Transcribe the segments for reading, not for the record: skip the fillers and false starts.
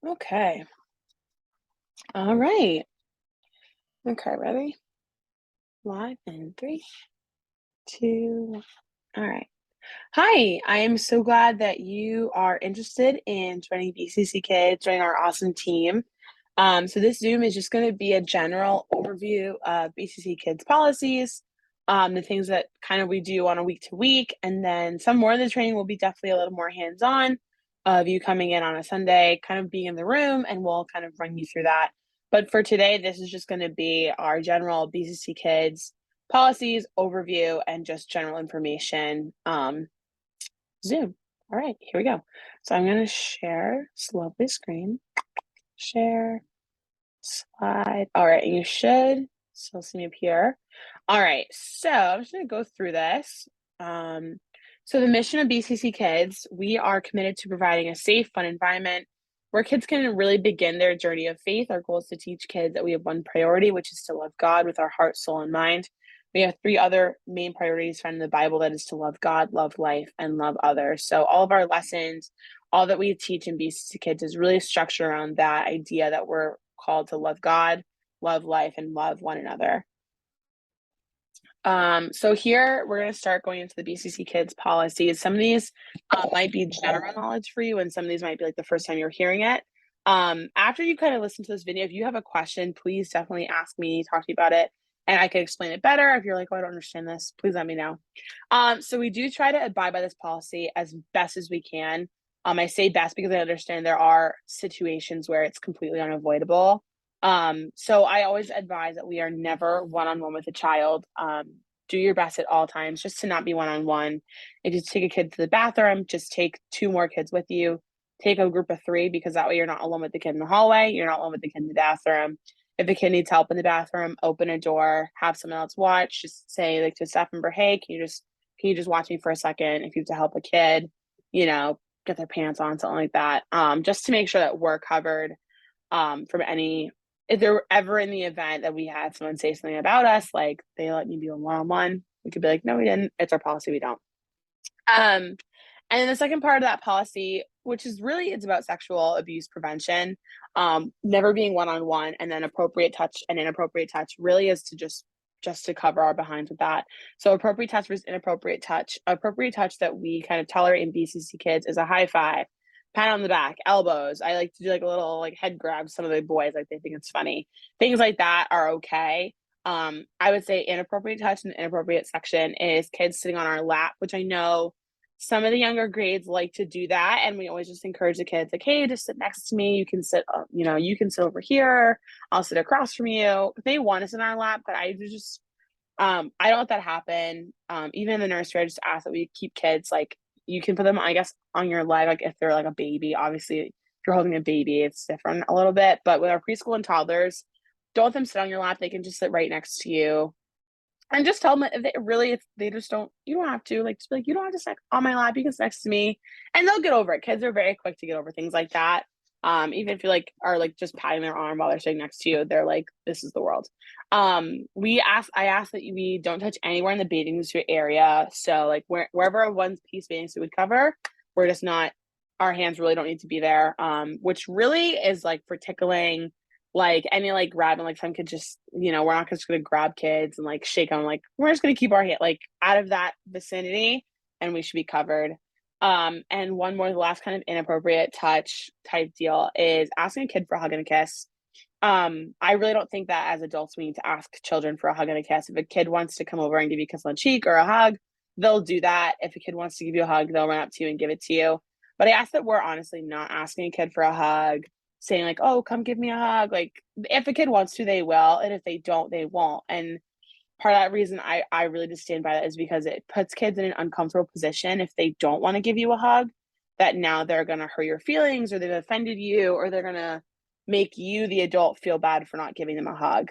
Okay. All right. Okay, ready? Live in three, two, one. All right. Hi, I am so glad that you are interested in joining BCC Kids, joining our awesome team. So this Zoom is just going to be a general overview of BCC Kids policies, the things that kind of we do on a week to week, and then some more of the training will be definitely a little more hands-on of you coming in on a Sunday, kind of being in the room, and we'll kind of run you through that. But for today, this is just going to be our general BCC Kids policies overview and just general information. Zoom. All right, here we go. So I'm going to share this lovely screen. Share. Slide. All right, you should still see me up here. All right, so I'm just gonna go through this. So the mission of BCC Kids, we are committed to providing a safe, fun environment where kids can really begin their journey of faith. Our goal is to teach kids that we have one priority, which is to love God with our heart, soul, and mind. We have three other main priorities found in the Bible, that is to love God, love life, and love others. So all of our lessons, all that we teach in BCC Kids is really structured around that idea that we're called to love God, love life, and love one another. So here we're going to start going into the BCC Kids policies. Some of these might be general knowledge for you, and some of these might be like the first time you're hearing it. After you kind of listen to this video, if you have a question, please definitely ask me, talk to me about it, and I can explain it better. If you're like, oh, I don't understand this, please let me know. So we do try to abide by this policy as best as we can. I say best because I understand there are situations where it's completely unavoidable. So I always advise that we are never one-on-one with a child. Do your best at all times just to not be one-on-one. If you take a kid to the bathroom, just take two more kids with you. Take a group of three, because that way you're not alone with the kid in the hallway. You're not alone with the kid in the bathroom. If the kid needs help in the bathroom, open a door, have someone else watch. Just say like to a staff member, hey, can you just watch me for a second? If you have to help a kid, get their pants on, something like that. Just to make sure that we're covered from any, if they're ever in the event that we had someone say something about us, like they let me be a one-on-one, we could be like, no, we didn't. It's our policy. We don't. Um, and then the second part of that policy, which is really, it's about sexual abuse prevention, never being one-on-one, and then appropriate touch and inappropriate touch really is to just to cover our behinds with that. So appropriate touch versus inappropriate touch. Appropriate touch that we kind of tolerate in BCC Kids is a high five, pat on the back, elbows. I like to do like a little like head grab. Some of the boys, like, they think it's funny. Things like that are okay. I would say inappropriate touch and inappropriate section is kids sitting on our lap, which I know some of the younger grades like to do that, and we always just encourage the kids like, hey, just sit next to me. You can sit, you can sit over here. I'll sit across from you. They want to sit on our lap, but I don't let that happen. Even in the nursery, I just ask that we keep kids, like, you can put them, I guess, on your leg, like if they're like a baby. Obviously, if you're holding a baby, it's different a little bit. But with our preschool and toddlers, don't let them sit on your lap. They can just sit right next to you. And just tell them if they just don't, you don't have to, like, just be like, you don't have to sit on my lap, you can sit next to me. And they'll get over it. Kids are very quick to get over things like that. Even if you like are like just patting their arm while they're sitting next to you, they're like, this is the world. I ask that we don't touch anywhere in the bathing suit area. So like wherever a one piece bathing suit would cover, we're just not, our hands really don't need to be there. Which really is like for tickling, like any like grabbing, like some kids just, we're not just gonna grab kids and like shake them. Like, we're just gonna keep our hand like out of that vicinity, and we should be covered. And one more, the last kind of inappropriate touch type deal is asking a kid for a hug and a kiss. I really don't think that as adults we need to ask children for a hug and a kiss. If a kid wants to come over and give you a kiss on the cheek or a hug, they'll do that. If a kid wants to give you a hug, they'll run up to you and give it to you. But I ask that we're honestly not asking a kid for a hug, saying like, oh, come give me a hug. Like, if a kid wants to, they will. And if they don't, they won't. And part of that reason I really just stand by that is because it puts kids in an uncomfortable position if they don't want to give you a hug, that now they're going to hurt your feelings, or they've offended you, or they're going to make you, the adult, feel bad for not giving them a hug.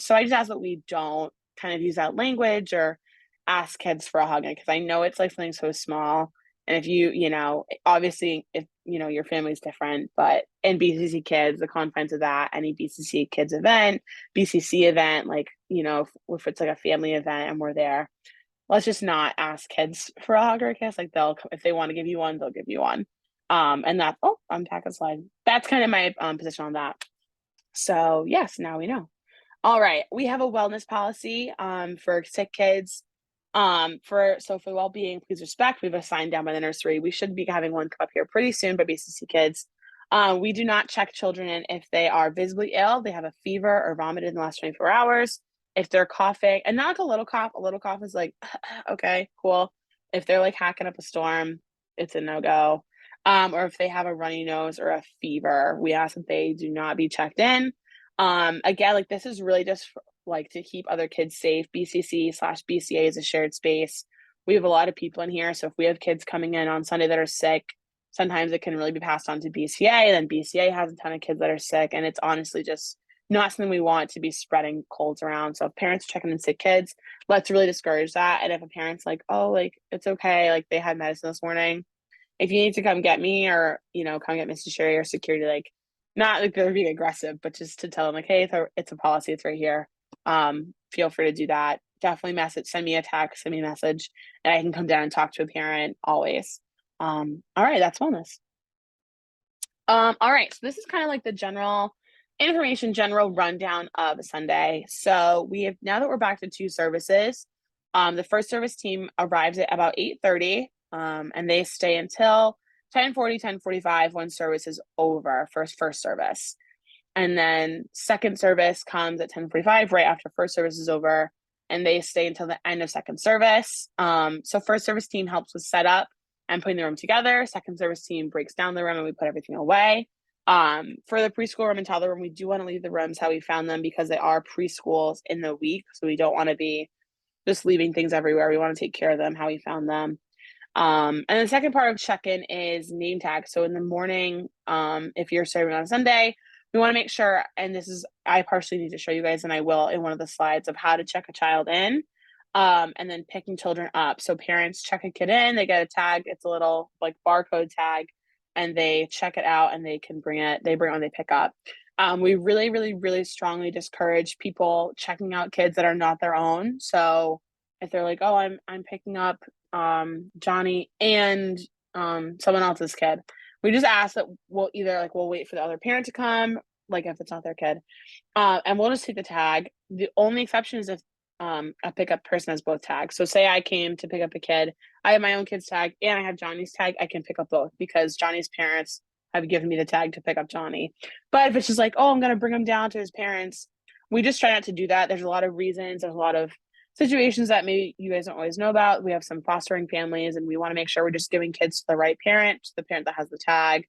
So I just ask that we don't kind of use that language or ask kids for a hug, because I know it's like something so small. And if obviously, if your family's different, but in BCC Kids, the confines of that, any BCC Kids event, BCC event, like, if it's like a family event and we're there, let's just not ask kids for a hug or a kiss. Like, if they want to give you one, they'll give you one. And that's, oh, unpack a slide. That's kind of my position on that. So yes, now we know. All right, we have a wellness policy for sick kids. For well-being, please respect. We've assigned down by the nursery. We should be having one come up here pretty soon by BCC kids. We do not check children in if they are visibly ill, they have a fever or vomited in the last 24 hours. If they're coughing, and not like a little cough is like, okay, cool. If they're like hacking up a storm, it's a no-go. Or if they have a runny nose or a fever, we ask that they do not be checked in. Again, like this is really just like to keep other kids safe. BCC/BCA is a shared space. We have a lot of people in here, so if we have kids coming in on Sunday that are sick, sometimes it can really be passed on to BCA. Then BCA has a ton of kids that are sick, and it's honestly just not something we want to be spreading colds around. So if parents are checking in sick kids, let's really discourage that. And if a parent's like, oh, like it's okay, like they had medicine this morning, if you need to come get me, or come get Mrs. Sherry or security, like not like they're being aggressive, but just to tell them like, hey, it's a policy, it's right here. Feel free to do that. Definitely send me a text, send me a message, and I can come down and talk to a parent always. All right, that's wellness. All right, so this is kind of like the general information, general rundown of a Sunday. So now that we're back to 2 services, the first service team arrives at about 8:30, and they stay until 10:40, 10:45 when service is over for first service. And then second service comes at 10:45 right after first service is over, and they stay until the end of second service. So first service team helps with setup and putting the room together. Second service team breaks down the room and we put everything away. For the preschool room and toddler room, we do want to leave the rooms how we found them because they are preschools in the week. So we don't want to be just leaving things everywhere. We want to take care of them how we found them. And the second part of check-in is name tag. So in the morning, if you're serving on a Sunday, we want to make sure, and I partially need to show you guys, and I will in one of the slides, of how to check a child in, and then picking children up. So parents check a kid in, they get a tag. It's a little like barcode tag, and they check it out and they bring it when they pick up. We really, really, really strongly discourage people checking out kids that are not their own. So if they're like, oh, I'm picking up Johnny and someone else's kid, we just ask that we'll wait for the other parent to come, like if it's not their kid, and we'll just take the tag. The only exception is if a pickup person has both tags. So say I came to pick up a kid, I have my own kid's tag and I have Johnny's tag, I can pick up both because Johnny's parents have given me the tag to pick up Johnny. But if it's just like, oh, I'm going to bring him down to his parents, we just try not to do that. There's a lot of reasons. There's a lot of situations that maybe you guys don't always know about. We have some fostering families, and we want to make sure we're just giving kids to the right parent, the parent that has the tag,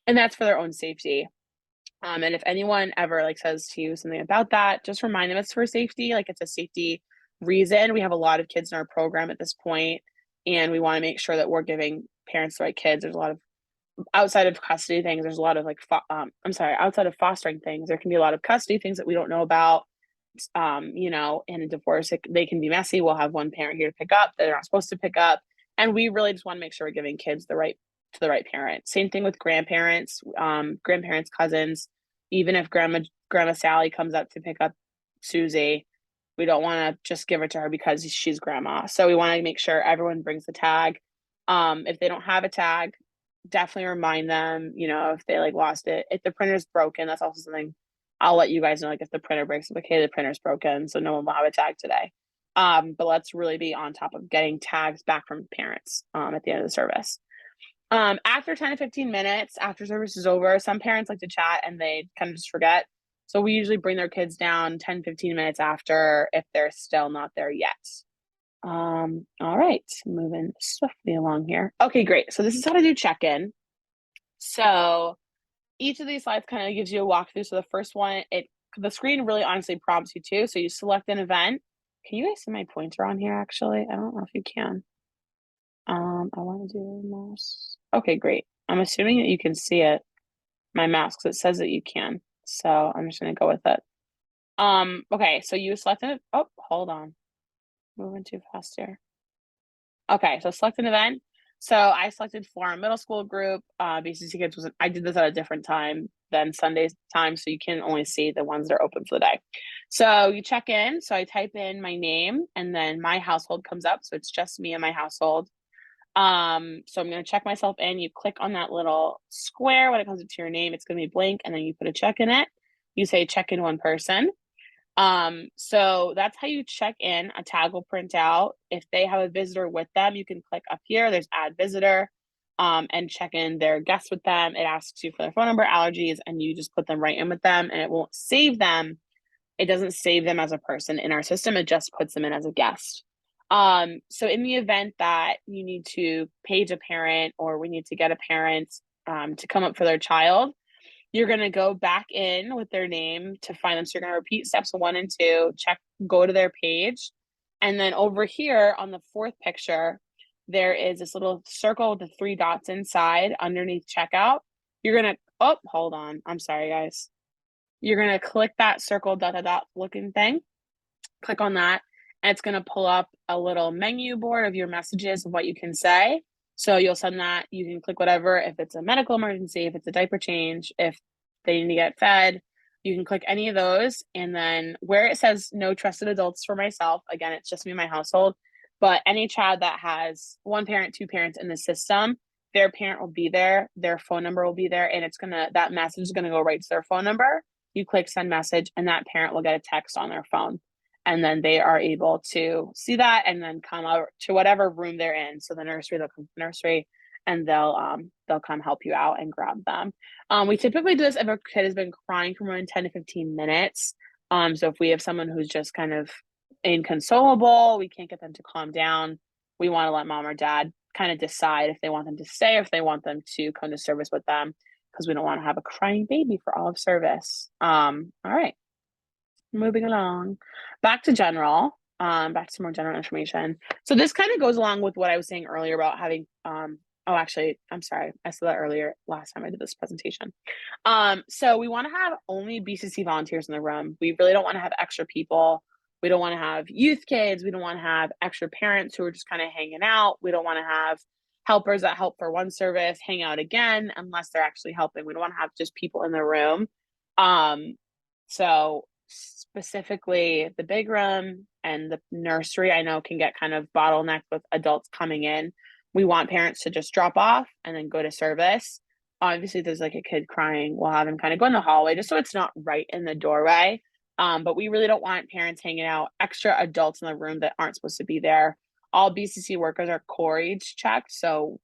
and that's for their own safety. And if anyone ever says to you something about that, just remind them it's for safety. Like, it's a safety reason. We have a lot of kids in our program at this point, and we want to make sure that we're giving parents the right kids. There's a lot of outside of custody things. There's a lot of outside of fostering things, there can be a lot of custody things that we don't know about. In a divorce, they can be messy. We'll have one parent here to pick up that they're not supposed to pick up, and we really just want to make sure we're giving kids to the right parent. Same thing with grandparents, cousins. Even if grandma Sally comes up to pick up Susie, we don't want to just give her to her because she's grandma. So we want to make sure everyone brings the tag. If they don't have a tag, definitely remind them. If they lost it, if the printer's broken, that's also something I'll let you guys know. If the printer breaks, okay, the printer's broken, so no one will have a tag today. But let's really be on top of getting tags back from parents at the end of the service. After 10 to 15 minutes after service is over, some parents like to chat and they kind of just forget. So we usually bring their kids down 10, 15 minutes after if they're still not there yet. All right, moving swiftly along here. Okay, great. So this is how to do check-in. So each of these slides kind of gives you a walkthrough. So the first one, the screen really honestly prompts you to. So you select an event. Can you guys see my pointer on here, actually? I don't know if you can. I want to do mouse. Okay, great. I'm assuming that you can see it, my mouse, because it says that you can. So I'm just going to go with it. Okay, so you selected it. Oh, hold on. Moving too fast here. Okay, so select an event. So I selected for a middle school group. BCC Kids I did this at a different time than Sunday's time, so you can only see the ones that are open for the day. So you check in. So I type in my name, and then my household comes up. So it's just me and my household. So I'm going to check myself in. You click on that little square when it comes to your name. It's going to be blank, and then you put a check in it. You say check in one person. So that's how you check in. A tag will print out. If they have a visitor with them, you can click up here. There's add visitor, and check in their guest with them. It asks you for their phone number, allergies, and you just put them right in with them, and it won't save them. It doesn't save them as a person in our system. It just puts them in as a guest. So in the event that you need to page a parent, or we need to get a parent to come up for their child, you're going to go back in with their name to find them. So you're going to repeat steps 1 and 2, go to their page. And then over here on the 4th picture, there is this little circle with the 3 dots inside underneath checkout. You're going to, oh, hold on. I'm sorry, guys. You're going to click that circle dot looking thing. Click on that. And it's going to pull up a little menu board of your messages of what you can say. So you'll send that. You can click whatever. If it's a medical emergency, if it's a diaper change, if they need to get fed, you can click any of those. And then where it says no trusted adults for myself, again, it's just me and my household. But any child that has 1 parent, 2 parents in the system, their parent will be there. Their phone number will be there. And that message is going to go right to their phone number. You click send message, and that parent will get a text on their phone. And then they are able to see that and then come out to whatever room they're in. So the nursery, they'll come to the nursery, and they'll come help you out and grab them. We typically do this if a kid has been crying for more than 10 to 15 minutes. So if we have someone who's just kind of inconsolable, we can't get them to calm down, we want to let mom or dad kind of decide if they want them to stay or if they want them to come to service with them, because we don't want to have a crying baby for all of service. All right. Moving along, back to more general information. So this kind of goes along with what I was saying earlier about having, actually, I'm sorry. I said that earlier last time I did this presentation. So we want to have only BCC volunteers in the room. We really don't want to have extra people. We don't want to have youth kids. We don't want to have extra parents who are just kind of hanging out. We don't want to have helpers that help for one service, hang out again, unless they're actually helping. We don't want to have just people in the room. So specifically the big room and the nursery, I know can get kind of bottlenecked with adults coming in. We want parents to just drop off and then go to service. Obviously, if there's like a kid crying, we'll have them kind of go in the hallway just so it's not right in the doorway. But we really don't want parents hanging out, extra adults in the room that aren't supposed to be there. All BCC workers are core age checked. So,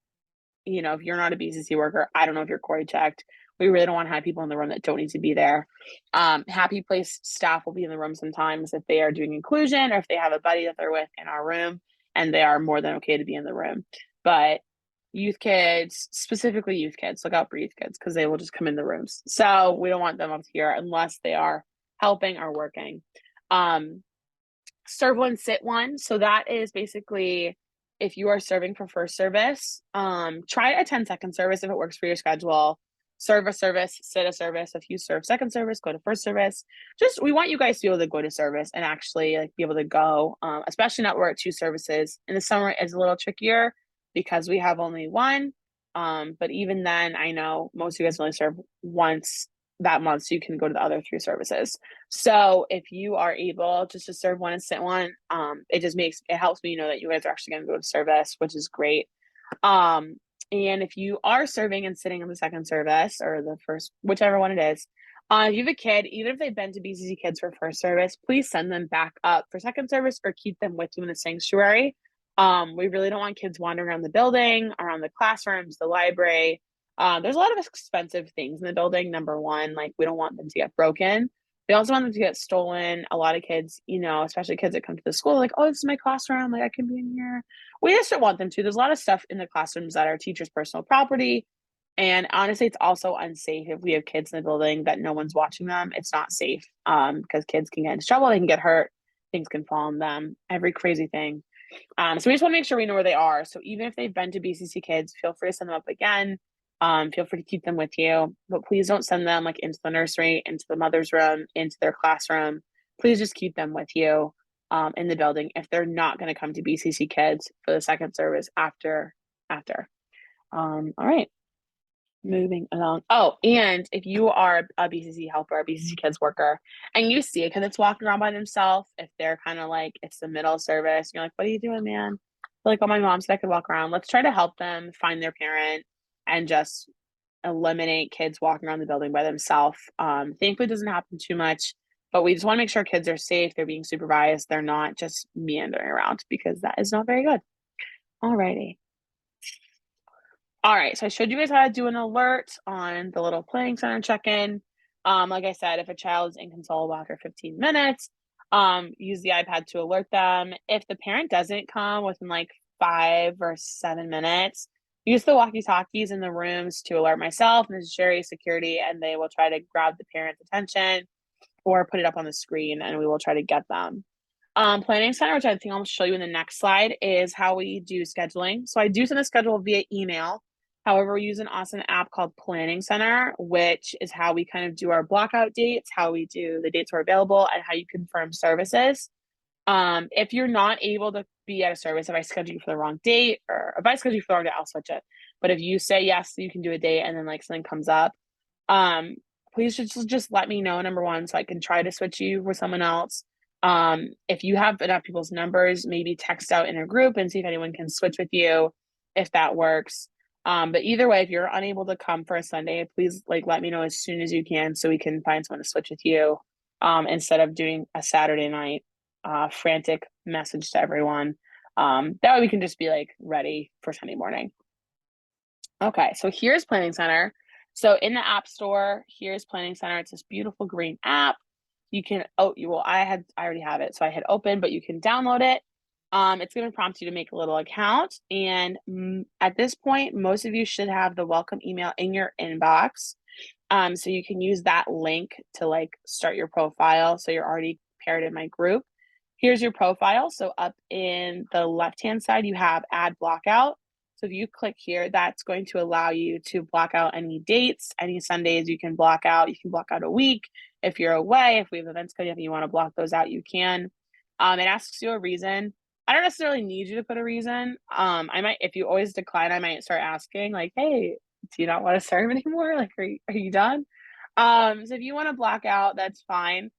if you're not a BCC worker, I don't know if you're core age checked. We really don't want to have people in the room that don't need to be there. Happy Place staff will be in the room sometimes if they are doing inclusion or if they have a buddy that they're with in our room, and they are more than okay to be in the room. But youth kids, specifically youth kids, look out for youth kids because they will just come in the rooms. So we don't want them up here unless they are helping or working. Serve one, sit one. So that is basically if you are serving for first service, try a 10-second service if it works for your schedule. Serve a service, sit a service. If you serve second service, go to first service. We want you guys to be able to go to service and actually be able to go, especially not work 2 services. In the summer, it's a little trickier because we have only 1. But even then, I know most of you guys only serve once that month, so you can go to the other 3 services. So if you are able just to serve 1 and sit 1, it helps me know that you guys are actually going to go to service, which is great. And if you are serving and sitting in the second service or the first, whichever one it is, if you have a kid, even if they've been to BCC Kids for first service, please send them back up for second service or keep them with you in the sanctuary. We really don't want kids wandering around the building, around the classrooms, the library. There's a lot of expensive things in the building. Number one, we don't want them to get broken. We also want them to get stolen. A lot of kids, especially kids that come to the school, oh, this is my classroom. I can be in here. We just don't want them to. There's a lot of stuff in the classrooms that are teachers' personal property. And honestly, it's also unsafe if we have kids in the building that no one's watching them. It's not safe because kids can get into trouble. They can get hurt. Things can fall on them. Every crazy thing. So we just want to make sure we know where they are. So even if they've been to BCC Kids, feel free to send them up again. Feel free to keep them with you, but please don't send them into the nursery, into the mother's room, into their classroom. Please just keep them with you in the building if they're not going to come to BCC Kids for the second service after. All right, moving along. Oh, and if you are a BCC helper, a BCC Kids worker, and you see a kid that's walking around by themselves, if they're kind of it's the middle service, you're like, what are you doing, man? like, oh, my mom said I could walk around. Let's try to help them find their parent and just eliminate kids walking around the building by themselves. Thankfully, it doesn't happen too much, but we just want to make sure kids are safe. They're being supervised. They're not just meandering around because that is not very good. Alrighty. All right, so I showed you guys how to do an alert on the little planning center check-in. Like I said, if a child is inconsolable after 15 minutes, use the iPad to alert them. If the parent doesn't come within like 5 or 7 minutes, use the walkie-talkies in the rooms to alert myself, Mrs. Sherry, security, and they will try to grab the parent's attention or put it up on the screen, and we will try to get them. Planning center, which I think I'll show you in the next slide, is how we do scheduling. So I do send a schedule via email. However, we use an awesome app called Planning Center, which is how we kind of do our blockout dates, how we do the dates are available, and how you confirm services. If you're not able to be at a service, if I schedule you for the wrong date, or if I schedule you for the wrong date, I'll switch it. But if you say yes, you can do a date, and then like something comes up, please just let me know, number one, so I can try to switch you with someone else. If you have enough people's numbers, maybe text out in a group and see if anyone can switch with you, if that works. But either way, if you're unable to come for a Sunday, please like let me know as soon as you can so we can find someone to switch with you, instead of doing a Saturday night frantic message to everyone. That way we can just be like ready for Sunday morning. Okay, so here's Planning Center. So in the App Store, here's Planning Center. It's this beautiful green app. You can, I already have it, so I hit open, but you can download it. It's going to prompt you to make a little account. And at this point, most of you should have the welcome email in your inbox. So you can use that link to like start your profile. So you're already paired in my group. Here's your profile. So up in the left-hand side, you have add blockout. So if you click here, that's going to allow you to block out any dates, any Sundays you can block out. You can block out a week. If you're away, if we have events coming up and you want to block those out, you can. It asks you a reason. I don't necessarily need you to put a reason. I might, if you always decline, I might start asking like, hey, do you not want to serve anymore? Like, are you done? So if you want to block out, that's fine.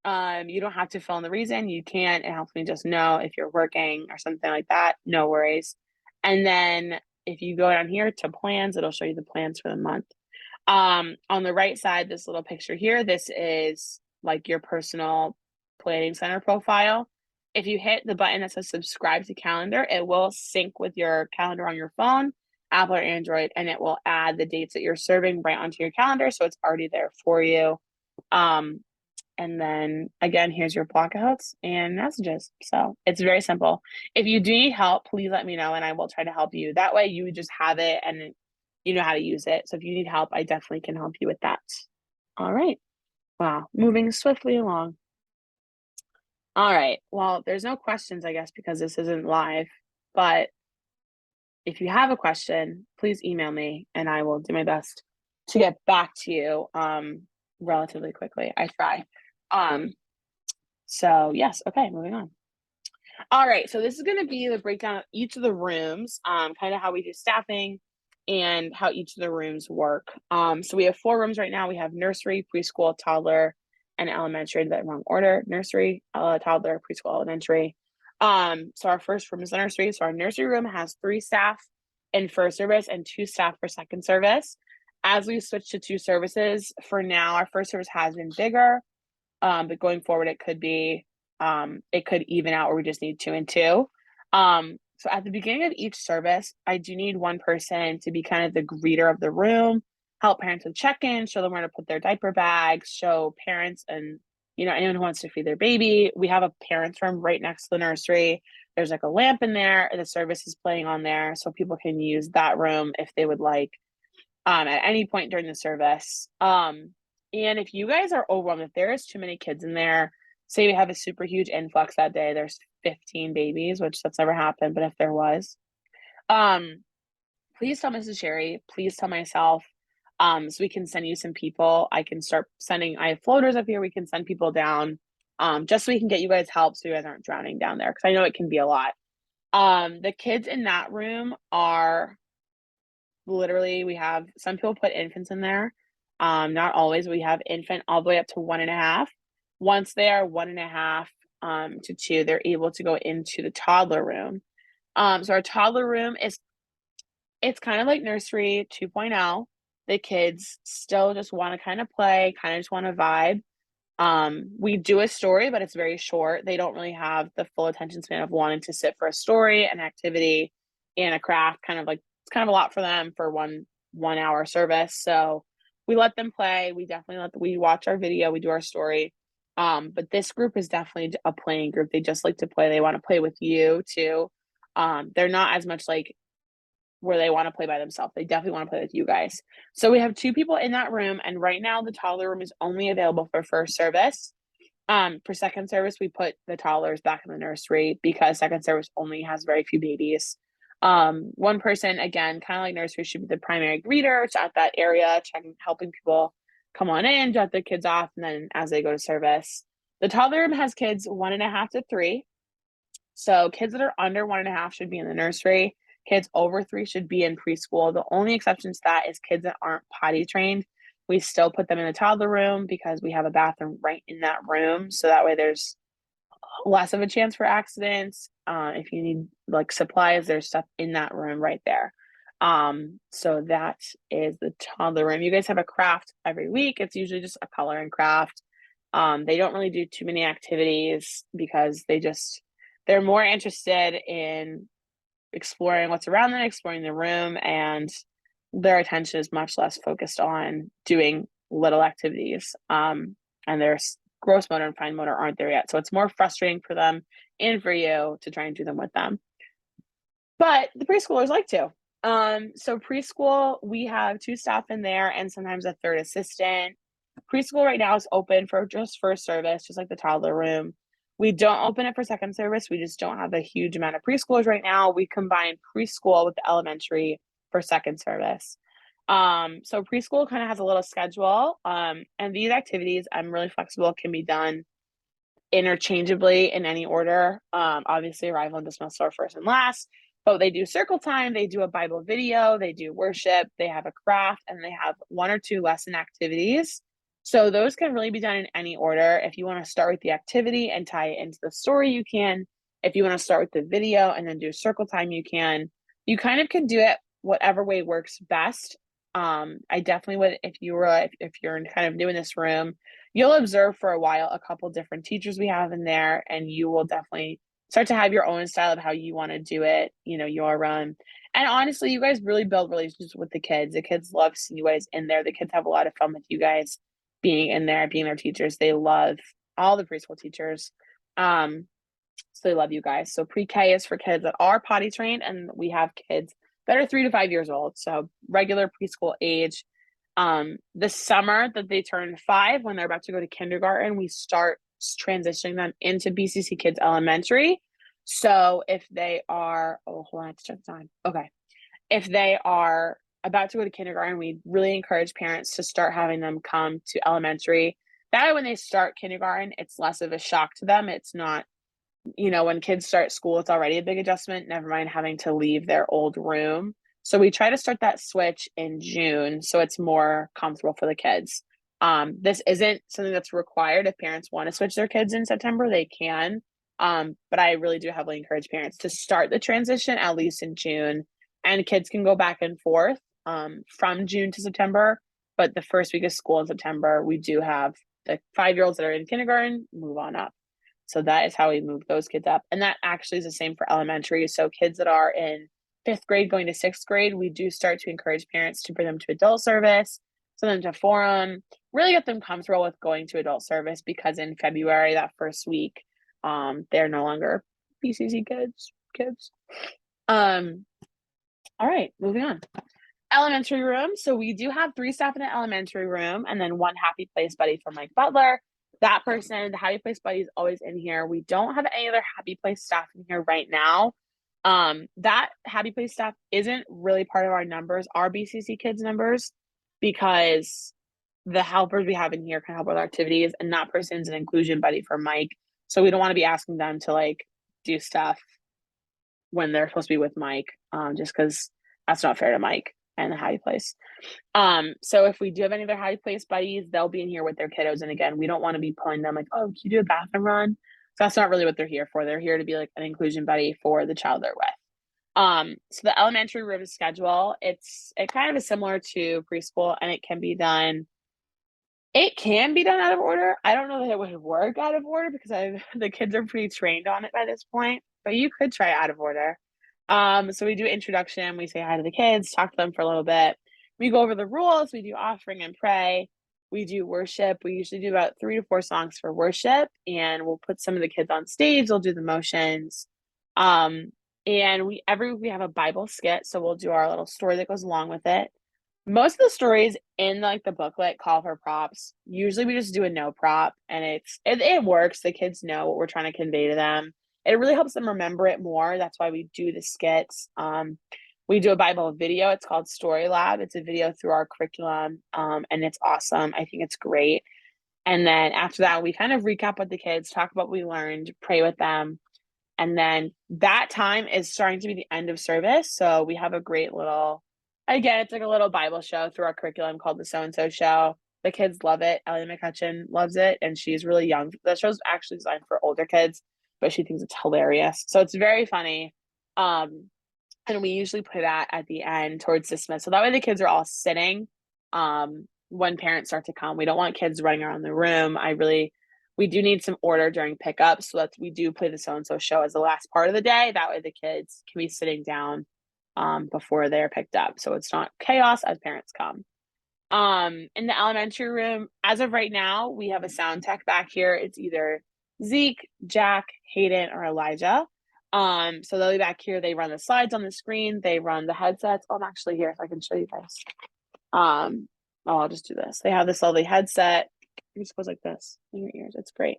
You don't have to fill in the reason. You can. It helps me just know if you're working or something like that. No worries. And then if you go down here to plans, it'll show you the plans for the month. On the right side, this little picture here, this is like your personal planning center profile. If you hit the button that says subscribe to calendar, it will sync with your calendar on your phone, Apple or Android, and it will add the dates that you're serving right onto your calendar. So it's already there for you. And then again, here's your blockouts and messages. So it's very simple. If you do need help, please let me know and I will try to help you. That way you just have it and you know how to use it. So if you need help, I definitely can help you with that. All right. Wow. Moving swiftly along. All right. Well, there's no questions, I guess, because this isn't live. But if you have a question, please email me and I will do my best to get back to you relatively quickly. I try. So yes, okay, moving on. All right, so this is going to be the breakdown of each of the rooms, kind of how we do staffing and how each of the rooms work. So we have 4 rooms right now. We have nursery, preschool, toddler, and elementary. In that wrong order: nursery, toddler, preschool, elementary. So our first room is the nursery. So our nursery room has 3 staff in first service and 2 staff for second service. As we switch to 2 services, for now, our first service has been bigger. But going forward, it could be, it could even out where we just need 2 and 2. So at the beginning of each service, I do need one person to be kind of the greeter of the room, help parents with check-in, show them where to put their diaper bags, show parents and, anyone who wants to feed their baby. We have a parents room right next to the nursery. There's like a lamp in there. The service is playing on there, so people can use that room if they would like, at any point during the service. And if you guys are overwhelmed, if there is too many kids in there, say we have a super huge influx that day, there's 15 babies, which that's never happened, but if there was, please tell Mrs. Sherry, please tell myself, so we can send you some people. I can start sending, I have floaters up here, we can send people down, just so we can get you guys help so you guys aren't drowning down there, because I know it can be a lot. The kids in that room are literally, we have some people put infants in there. Not always. We have infant all the way up to 1.5. Once they are 1.5 to 2, they're able to go into the toddler room. So our toddler room is it's kind of like nursery 2.0. The kids still just wanna kinda play, kinda just wanna vibe. We do a story, but it's very short. They don't really have the full attention span of wanting to sit for a story, an activity, and a craft, kind of like it's kind of a lot for them for one-hour service, so we let them play, we watch our video, we do our story, but this group is definitely a playing group. They just like to play, they wanna play with you too. They're not as much like where they wanna play by themselves. They definitely wanna play with you guys. So we have 2 people in that room, and right now the toddler room is only available for first service. For second service, we put the toddlers back in the nursery because second service only has very few babies. One person, again, kinda like nursery, should be the primary greeter at that area, helping people come on in, drop their kids off, and then as they go to service. The toddler room has kids 1.5 to 3. So kids that are under 1.5 should be in the nursery. Kids over 3 should be in preschool. The only exception to that is kids that aren't potty trained. We still put them in the toddler room because we have a bathroom right in that room. So that way there's less of a chance for accidents. If you need like supplies, there's stuff in that room right there. So that is the toddler room. You guys have a craft every week. It's usually just a color and craft. They don't really do too many activities because they're more interested in exploring what's around them, exploring the room, and their attention is much less focused on doing little activities. And their gross motor and fine motor aren't there yet. So it's more frustrating for them and for you to try and do them with them. But the preschoolers like to. So preschool, we have 2 staff in there and sometimes a third assistant. Preschool right now is open for just first service, just like the toddler room. We don't open it for second service. We just don't have a huge amount of preschoolers right now. We combine preschool with the elementary for second service. So preschool kind of has a little schedule. And these activities, I'm really flexible, can be done interchangeably in any order. Obviously, arrival and dismissal are first and last, but they do circle time, they do a Bible video, they do worship, they have a craft, and they have 1 or 2 lesson activities. So those can really be done in any order. If you want to start with the activity and tie it into the story, you can. If you want to start with the video and then do circle time, you can. You kind of can do it whatever way works best. I definitely would if you're kind of new in this room, you'll observe for a while a couple different teachers we have in there, and you will definitely start to have your own style of how you want to do it, your run. And honestly, you guys really build relationships with the kids. The kids love seeing you guys in there. The kids have a lot of fun with you guys being in there, being their teachers. They love all the preschool teachers. So they love you guys. So pre-K is for kids that are potty trained, and we have kids that are 3 to 5 years old. So regular preschool age. The summer that they turn 5, when they're about to go to kindergarten, we start transitioning them into BCC Kids Elementary. So if they are, oh, hold on, I have to check the time. Okay. If they are about to go to kindergarten, we really encourage parents to start having them come to elementary. That way, when they start kindergarten, it's less of a shock to them. It's not, when kids start school, it's already a big adjustment, never mind having to leave their old room. So we try to start that switch in June so it's more comfortable for the kids. This isn't something that's required. If parents want to switch their kids in September, they can. But I really do heavily encourage parents to start the transition at least in June, and kids can go back and forth from June to September. But the first week of school in September, we do have the 5-year-olds that are in kindergarten move on up. So that is how we move those kids up. And that actually is the same for elementary. So kids that are in 5th grade going to 6th grade, we do start to encourage parents to bring them to adult service, send them to forum, really get them comfortable with going to adult service, because in February, that first week, they're no longer BCC kids. All right, moving on. Elementary room. So we do have 3 staff in the elementary room and then 1 happy place buddy for Mike Butler. That person, the happy place buddy, is always in here. We don't have any other happy place staff in here right now. That happy place staff isn't really part of our numbers, our BCC kids numbers, because the helpers we have in here can help with our activities, and that person's an inclusion buddy for Mike. So we don't want to be asking them to like do stuff when they're supposed to be with Mike, just because that's not fair to Mike and the happy place. So if we do have any other happy place buddies, they'll be in here with their kiddos. And again, we don't want to be pulling them like, oh, can you do a bathroom run? So that's not really what they're here for. They're here to be like an inclusion buddy for the child they're with. So the elementary room schedule, it kind of is similar to preschool, and it can be done out of order. I don't know that it would work out of order because the kids are pretty trained on it by this point, but you could try out of order. So we do introduction, we say hi to the kids, talk to them for a little bit. We go over the rules, we do offering and pray. We do worship. We usually do about 3 to 4 songs for worship, and we'll put some of the kids on stage, they'll do the motions. And every week we have a Bible skit, so we'll do our little story that goes along with it. Most of the stories in, like, the booklet call for props. Usually, we just do a no prop, and it works. The kids know what we're trying to convey to them. It really helps them remember it more. That's why we do the skits. We do a Bible video. It's called Story Lab. It's a video through our curriculum, and it's awesome. I think it's great. And then after that, we kind of recap with the kids, talk about what we learned, pray with them. And then that time is starting to be the end of service. So we have a great little, again, it's like a little Bible show through our curriculum called the So and So Show. The kids love it. Ellie McCutcheon loves it, and she's really young. The show's actually designed for older kids, but she thinks it's hilarious. So it's very funny. And we usually put that at the end towards dismiss. So that way the kids are all sitting when parents start to come. We don't want kids running around the room. We do need some order during pickup, so that we do play the So and So Show as the last part of the day. That way the kids can be sitting down before they're picked up, so it's not chaos as parents come. In the elementary room, as of right now, we have a sound tech back here. It's either Zeke, Jack, Hayden, or Elijah. So they'll be back here. They run the slides on the screen. They run the headsets. Oh, I'm actually here, so I can show you guys. I'll just do this. They have this lovely headset. It just goes like this in your ears. It's great.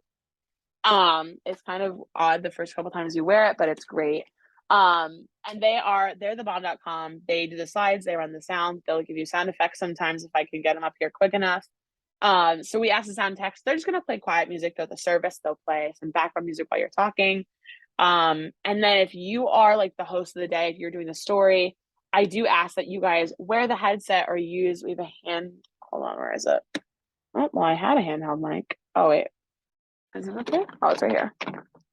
It's kind of odd the first couple times you wear it, but it's great. And they're the bomb.com. They do the slides, they run the sound, they'll give you sound effects sometimes if I can get them up here quick enough. So we ask the sound techs, they're just gonna play quiet music throughout the service, they'll play some background music while you're talking. And then if you are like the host of the day, if you're doing the story, I do ask that you guys wear the headset or we have hold on, where is it? Oh, well, I had a handheld mic. Oh, wait. Is it up there? Oh, it's right here.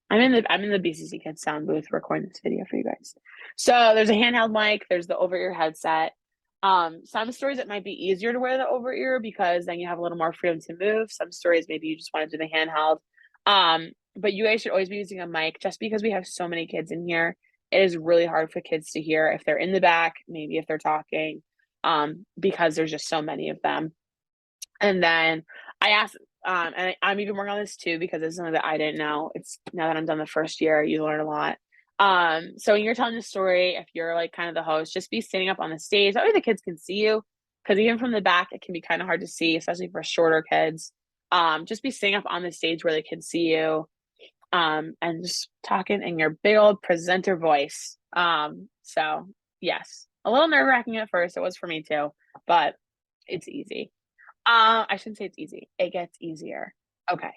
I'm in the BCC Kids sound booth recording this video for you guys. So there's a handheld mic, there's the over-ear headset. Some stories it might be easier to wear the over-ear because then you have a little more freedom to move. Some stories maybe you just want to do the handheld. But you guys should always be using a mic just because we have so many kids in here. It is really hard for kids to hear if they're in the back, maybe if they're talking, because there's just so many of them. And then I asked, and I'm even working on this too because it's something that I didn't know. It's now that I'm done the first year, you learn a lot. So when you're telling the story, if you're like kind of the host, just be standing up on the stage. That way the kids can see you, because even from the back, it can be kind of hard to see, especially for shorter kids. Just be standing up on the stage where they can see you, and just talking in your big old presenter voice. So yes, a little nerve-wracking at first. It was for me too, but it's easy. I shouldn't say it's easy. It gets easier. Okay.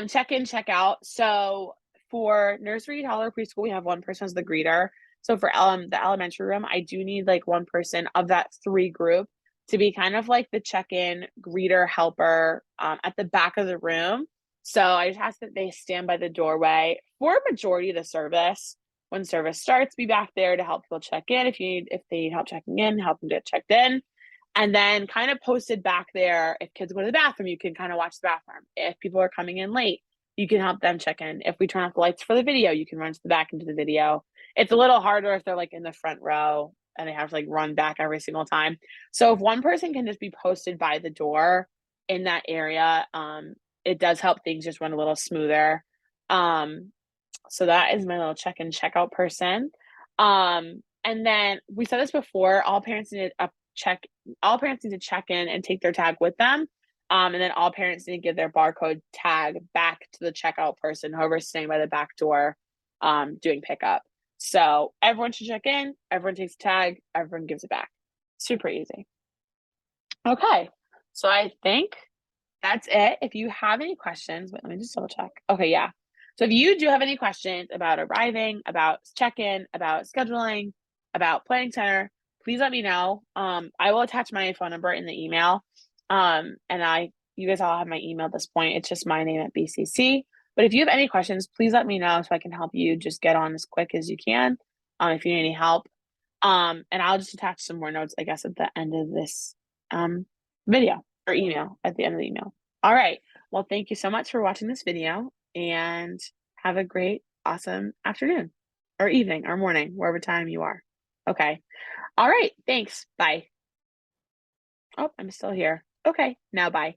Check in, check out. So for nursery, toddler, preschool, we have one person as the greeter. So for the elementary room, I do need like one person of that 3 group to be kind of like the check-in greeter helper at the back of the room. So I just ask that they stand by the doorway for a majority of the service. When service starts, be back there to help people check in. If they need help checking in, help them get checked in. And then kind of posted back there, if kids go to the bathroom, you can kind of watch the bathroom. If people are coming in late, you can help them check in. If we turn off the lights for the video, you can run to the back into the video. It's a little harder if they're like in the front row and they have to like run back every single time. So if one person can just be posted by the door in that area, it does help things just run a little smoother. So that is my little check-in, check-out person. And then we said this before, all parents need to check in and take their tag with them. And then all parents need to give their barcode tag back to the checkout person, whoever's staying by the back door, doing pickup. So everyone should check in, everyone takes a tag, everyone gives it back. Super easy. Okay, so I think that's it. If you have any questions, wait, let me just double check. Okay, yeah. So if you do have any questions about arriving, about check-in, about scheduling, about planning center, please let me know. I will attach my phone number in the email. You guys all have my email at this point. It's just my name at BCC. But if you have any questions, please let me know so I can help you just get on as quick as you can. if you need any help. And I'll just attach some more notes, I guess, at the end of this video or email at the end of the email. All right. Well, thank you so much for watching this video and have a great, awesome afternoon or evening or morning, wherever time you are. Okay. All right. Thanks. Bye. Oh, I'm still here. Okay. Now bye.